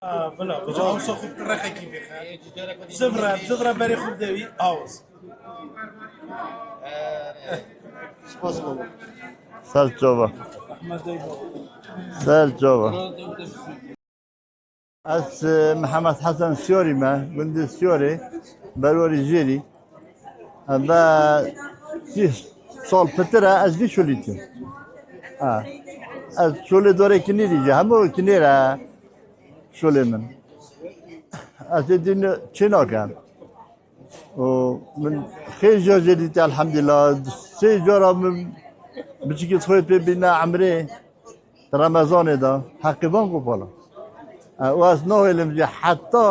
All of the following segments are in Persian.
بلا کجا اوسا خوب رخی کی بخیر زفرة بري خوب دوی اوس سپاس بابا. سلچوبا احمد دیبا سلچوبا از محمد حسن سیوری ما گند سیوری بروری جیری و 30 سال پتره از دی شلیتیم از شله داره کنی دیگه همه کنی را شله من از دین چه نکن و من خیلی جا جدید الحمدلله سه جارا من بچه خویت ببینه عمره رمضان دا حقیبان کو بالا و از نه علم جه حتی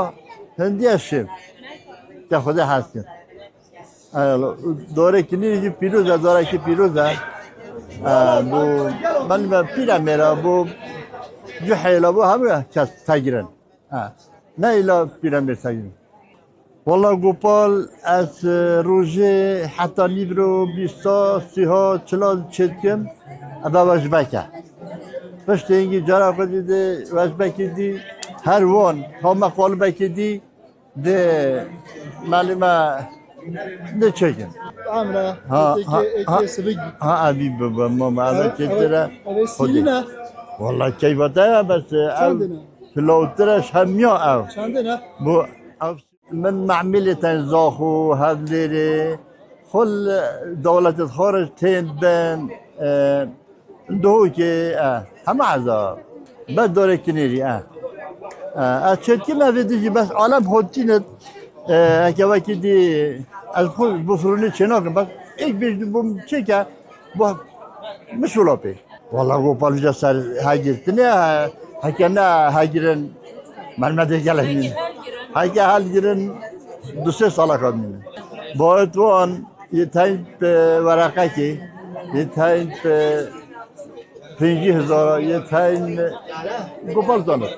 هندی هستیم که خدا هستیم داره کنی دیگه پیروزه داره که پیروزه بو من پیرم میره بو جو حیلا بو همه کس تگیرن نه ایلا پیرم میره تگیرن والله گوپال از روزه حتی نیبرو 20 30 40 چتکم ابا وجبکه پشت اینگی جرا قدیده وجبکی دی هر وان هم قال بکی دی ده معلومه ده چکن Amra. ها Eki sıvık. ابي بابا ماما انا كتيرا Evet silina. والله كيف ده بس Çandına. في الاوترش هم يا او Çandına. بو من معملة زاخو هذلي كل دولة الخارج تين بين دوكي هم عذاب بس دوري كنيري اشتكي ما بدي بس عالم هوتينت هكا وقت دي الكل بفروني شنو بس ايش بيجي بوم تشيكا بو مش ولابي والله هو بالجا صار هاجرتني هكنا هاجرن معلومات جالين هاجا هاجرن دوسه سالا كامل باید وان يتاين ورقتي يتاين 50,000 يتاين قبل دانت